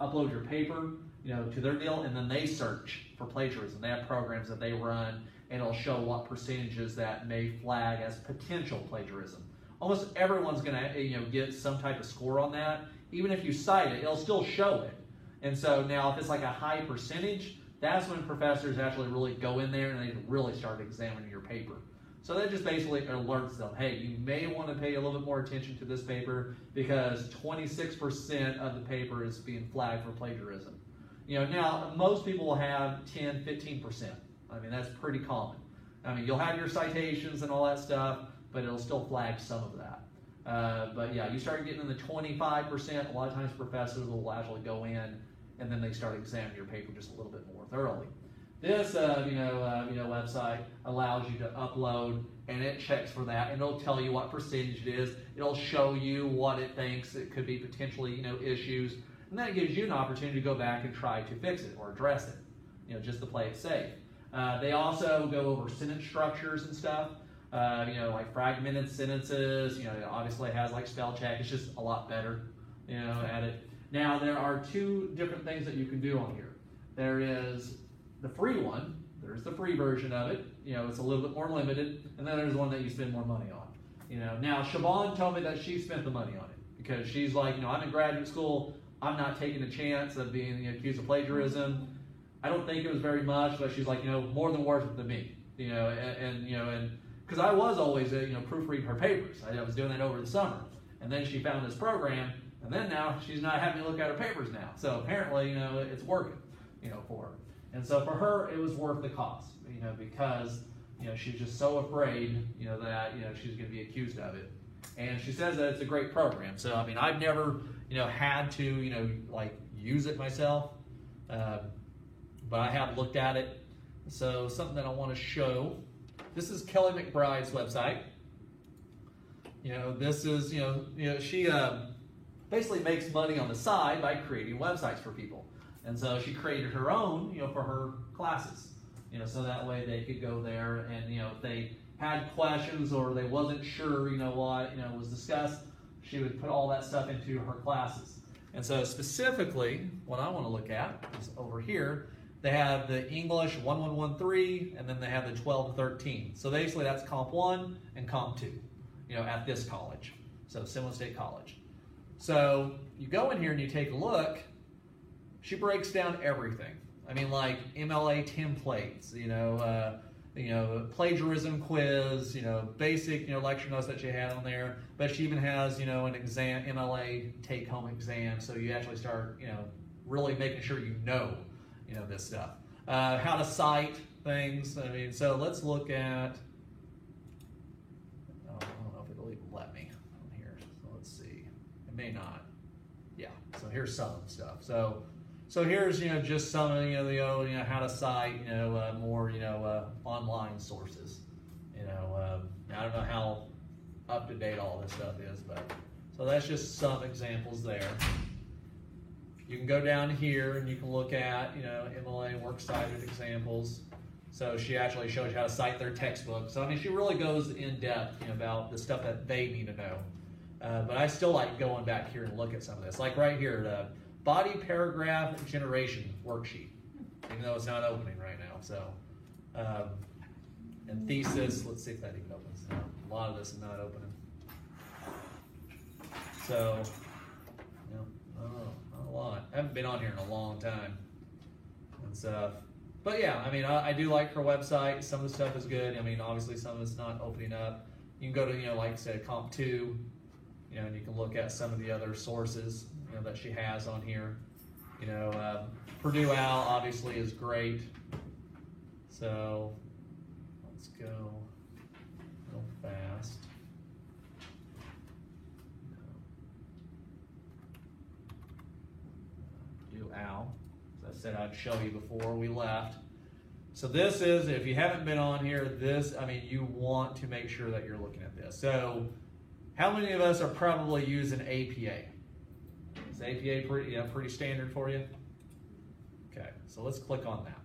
upload your paper to their deal, and then they search for plagiarism. They have programs that they run, and it'll show what percentages that may flag as potential plagiarism. Almost everyone's going to get some type of score on that. Even if you cite it, it'll still show it. And so now if it's a high percentage, that's when professors actually really go in there and they really start examining your paper. So that just basically alerts them, hey, you may want to pay a little bit more attention to this paper because 26% of the paper is being flagged for plagiarism. Now most people will have 10, 15%. That's pretty common. You'll have your citations and all that stuff, but it'll still flag some of that. But yeah, you start getting in the 25%, a lot of times professors will actually go in and then they start examining your paper just a little bit more thoroughly. This website allows you to upload, and it checks for that, and it'll tell you what percentage it is. It'll show you what it thinks it could be potentially issues, and that gives you an opportunity to go back and try to fix it or address it, just to play it safe. They also go over sentence structures and stuff. Like fragmented sentences, it obviously has spell check. It's just a lot better, at it. Now, there are two different things that you can do on here. There is the free one. There's the free version of it. It's a little bit more limited. And then there's one that you spend more money on. Now, Siobhan told me that she spent the money on it because she's like, I'm in graduate school. I'm not taking the chance of being accused of plagiarism. I don't think it was very much, but she's like, more than worth it to me. And because I was always, proofreading her papers. I was doing that over the summer. and then she found this program, and then now she's not having to look at her papers now. So apparently, it's working, for her. And so for her, it was worth the cost, because, she was just so afraid, that, she was going to be accused of it. And she says that it's a great program. So, I mean, I've never, had to, use it myself, but I have looked at it. So something that I want to show, this is Kelly McBride's website. This is, she basically makes money on the side by creating websites for people. And so she created her own, for her classes, so that way they could go there and, if they had questions or they wasn't sure, what, was discussed, she would put all that stuff into her classes. And so specifically, what I want to look at is over here, they have the English 1113, and then they have the 12 to 13. So basically that's Comp 1 and Comp 2, at this college, so Seminole State College. So you go in here and you take a look, she breaks down everything. I mean, like MLA templates, plagiarism quiz, basic, lecture notes that she had on there. But she even has, an exam, MLA take-home exam. So you actually start, really making sure this stuff. How to cite things. I mean, so let's look at, I don't know if it'll even let me on here. So let's see. It may not. Yeah, so here's some of the stuff. So here's, just some of, how to cite, more, online sources. I don't know how up to date all this stuff is, but, so that's just some examples there. You can go down here and you can look at, MLA works cited examples. So she actually shows you how to cite their textbook. So, I mean, she really goes in depth, about the stuff that they need to know. But I still like going back here and look at some of this. Like right here, the body paragraph generation worksheet, even though it's not opening right now. So, and thesis, let's see if that even opens. No, a lot of this is not opening. So, not a lot. I haven't been on here in a long time and stuff. But yeah, I mean, I do like her website. Some of the stuff is good. I mean, obviously some of it's not opening up. You can go to, like I said, Comp 2, and you can look at some of the other sources, that she has on here. Purdue Owl obviously is great. So let's go real fast. Purdue Owl. As I said, I'd show you before we left. So this is, if you haven't been on here, you want to make sure that you're looking at this. So how many of us are probably using APA? Is APA pretty standard for you? Okay, so let's click on that.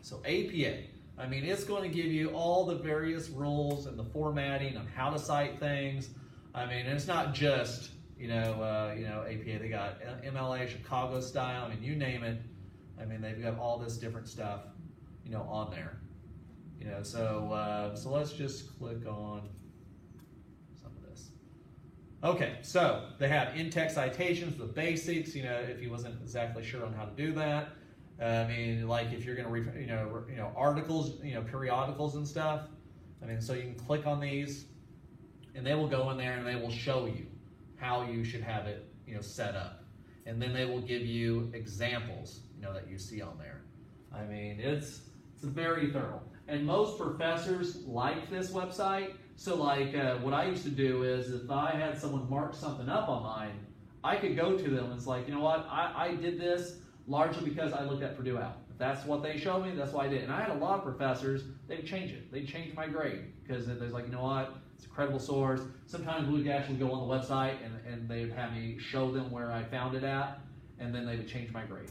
So APA, it's going to give you all the various rules and the formatting on how to cite things. And it's not just, APA. They got MLA, Chicago style. You name it. They've got all this different stuff, on there. So let's just click on some of this. Okay, so they have in-text citations, the basics, if you wasn't exactly sure on how to do that. Like if you're going to read, articles, periodicals and stuff. So you can click on these and they will go in there and they will show you how you should have it, set up. And then they will give you examples, that you see on there. It's very thorough. And most professors like this website. So like what I used to do is if I had someone mark something up on mine, I could go to them and it's like, I did this largely because I looked at Purdue Owl. If that's what they showed me, that's what I did. And I had a lot of professors, they'd change it. They'd change my grade because there's like, it's a credible source. Sometimes we would actually go on the website and they would have me show them where I found it at, and then they would change my grade,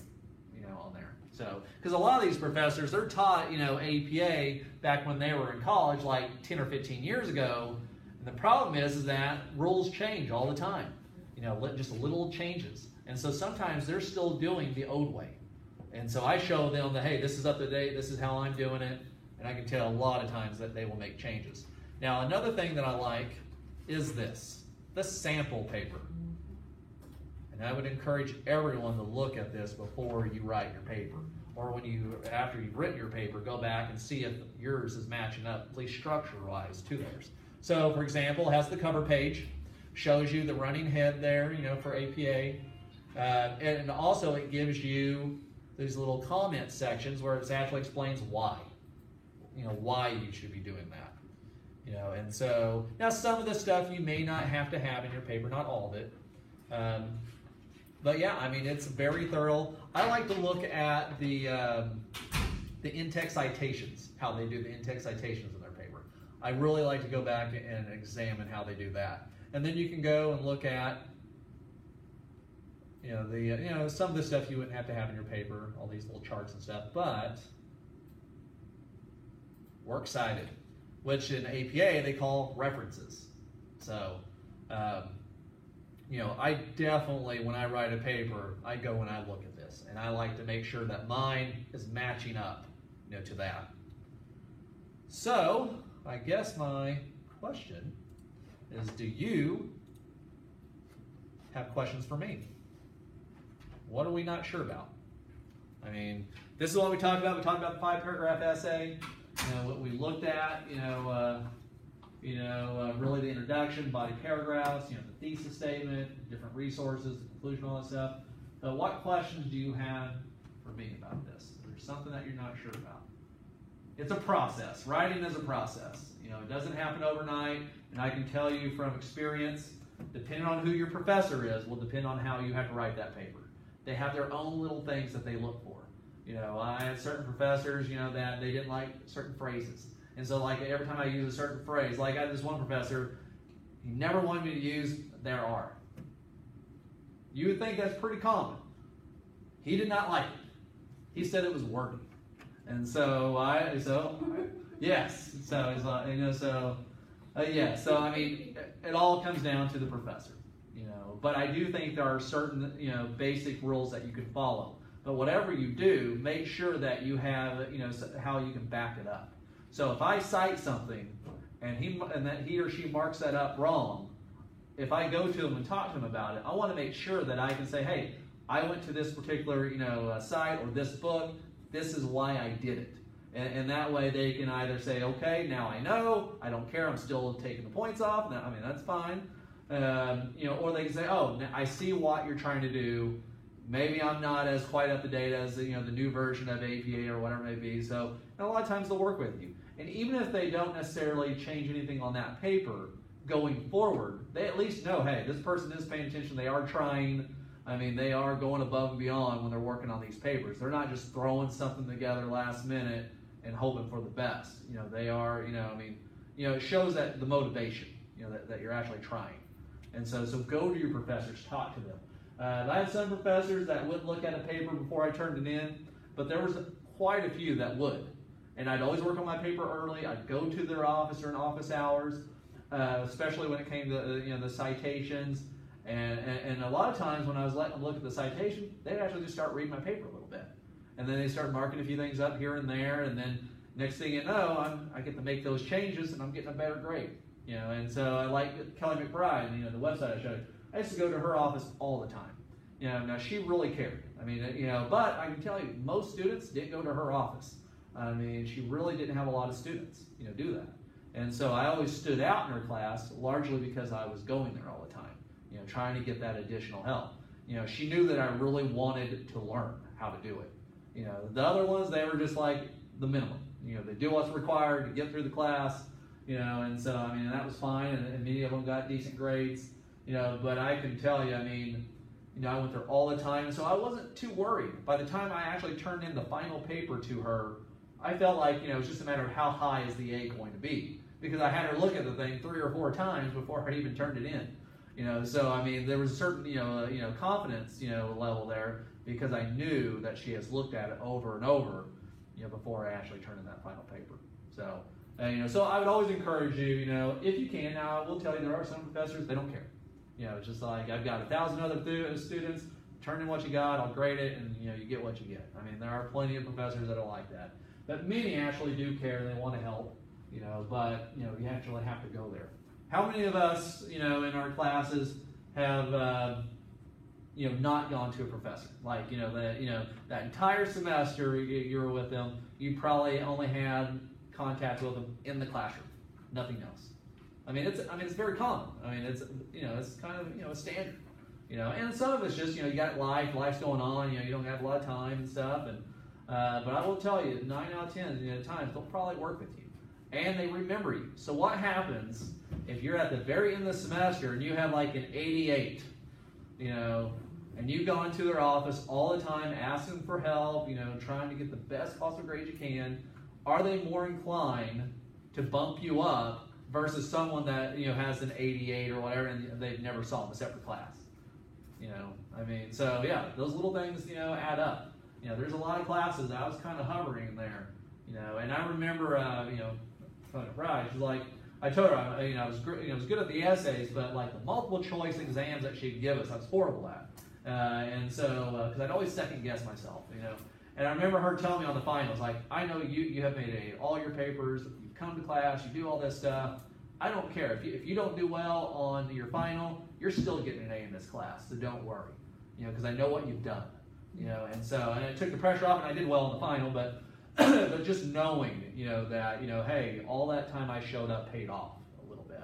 on there. So, because a lot of these professors, they're taught, APA back when they were in college, like 10 or 15 years ago. And the problem is that rules change all the time. Just little changes. And so sometimes they're still doing the old way. And so I show them that, hey, this is up to date, this is how I'm doing it. And I can tell a lot of times that they will make changes. Now, another thing that I like is this sample paper. And I would encourage everyone to look at this before you write your paper. Or after you've written your paper, go back and see if yours is matching up, at least structure-wise, to theirs. So, for example, it has the cover page. shows you the running head there, for APA. And also it gives you these little comment sections where it actually explains why, why you should be doing that. And so now some of the stuff you may not have to have in your paper, not all of it. But yeah, I mean, it's very thorough. I like to look at the in-text citations, how they do the in-text citations in their paper. I really like to go back and examine how they do that. And then you can go and look at, some of the stuff you wouldn't have to have in your paper, all these little charts and stuff, but works cited, which in APA they call references. So, I definitely, when I write a paper, I go and I look at this, and I like to make sure that mine is matching up, to that. So, I guess my question is, do you have questions for me? What are we not sure about? I mean, this is what we talked about. We talked about the 5-paragraph essay. What we looked at, really the introduction, body paragraphs, the thesis statement, different resources, the conclusion, all that stuff. But what questions do you have for me about this? Is there something that you're not sure about? It's a process. Writing is a process. It doesn't happen overnight, and I can tell you from experience, depending on who your professor is, will depend on how you have to write that paper. They have their own little things that they look for. I had certain professors, that they didn't like certain phrases. And so, like, every time I use a certain phrase, like I had this one professor, he never wanted me to use "there are." You would think that's pretty common. He did not like it. He said it was wordy. And so yes. So it's like, so I mean, it all comes down to the professor, But I do think there are certain, basic rules that you can follow. But whatever you do, make sure that you have, how you can back it up. So if I cite something and that he or she marks that up wrong, if I go to him and talk to him about it, I want to make sure that I can say, hey, I went to this particular, site or this book. This is why I did it. And that way they can either say, okay, now I know, I don't care, I'm still taking the points off. Now, I mean, that's fine. Or they can say, oh, I see what you're trying to do. Maybe I'm not as quite up to date as the new version of APA or whatever it may be. So, and a lot of times they'll work with you. And even if they don't necessarily change anything on that paper going forward, they at least know, hey, this person is paying attention. They are trying. I mean, they are going above and beyond when they're working on these papers. They're not just throwing something together last minute and hoping for the best. They are, it shows that the motivation, that you're actually trying. And so go to your professors, talk to them. I had some professors that would look at a paper before I turned it in, but there was quite a few that would. And I'd always work on my paper early. I'd go to their office during office hours, especially when it came to the citations. And a lot of times when I was letting them look at the citation, they'd actually just start reading my paper a little bit. And then they start marking a few things up here and there, and then next thing you know, I get to make those changes and I'm getting a better grade. And so I like Kelly McBride, the website I showed you. I used to go to her office all the time. Now she really cared. I mean, but I can tell you, most students didn't go to her office. I mean, she really didn't have a lot of students, do that. And so I always stood out in her class, largely because I was going there all the time, trying to get that additional help. She knew that I really wanted to learn how to do it. The other ones, they were just like the minimum. They do what's required to get through the class, and so, I mean, that was fine, and many of them got decent grades, but I can tell you, I mean, I went there all the time, and so I wasn't too worried. By the time I actually turned in the final paper to her, I felt like, it was just a matter of how high is the A going to be, because I had her look at the thing 3 or 4 times before I even turned it in. So, I mean, there was a certain, confidence, level there, because I knew that she has looked at it over and over, before I actually turned in that final paper. So, so I would always encourage you, if you can. Now, I will tell you, there are some professors, they don't care. It's just like, I've got 1,000 other students, turn in what you got, I'll grade it, and, you get what you get. I mean, there are plenty of professors that are like that. But many actually do care, they want to help, but, you actually have to go there. How many of us, in our classes have, not gone to a professor? Like, that entire semester you were with them, you probably only had contact with them in the classroom, nothing else. I mean, it's very common. I mean, it's kind of, a standard, and some of it's just, you got life's going on, you don't have a lot of time and stuff, and, but I will tell you, 9 out of 10, times they'll probably work with you, and they remember you. So what happens if you're at the very end of the semester and you have like an 88, and you go into their office all the time asking for help, trying to get the best possible grade you can, are they more inclined to bump you up versus someone that, has an 88 or whatever and they've never saw them except for class? I mean, so yeah, those little things, add up. There's a lot of classes I was kind of hovering there, and I remember, right, she's like, I told her, I was good at the essays, but like the multiple choice exams that she'd give us, I was horrible at. And so, because I'd always second guess myself, And I remember her telling me on the finals, like, I know you have made all your papers, you've come to class, you do all this stuff. I don't care. If you don't do well on your final, you're still getting an A in this class, so don't worry. Because I know what you've done. And so, and it took the pressure off, and I did well in the final, but but just knowing, that, hey, all that time I showed up paid off a little bit.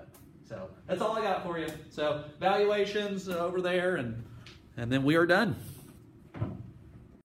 So that's all I got for you. So evaluations over there, and then we are done.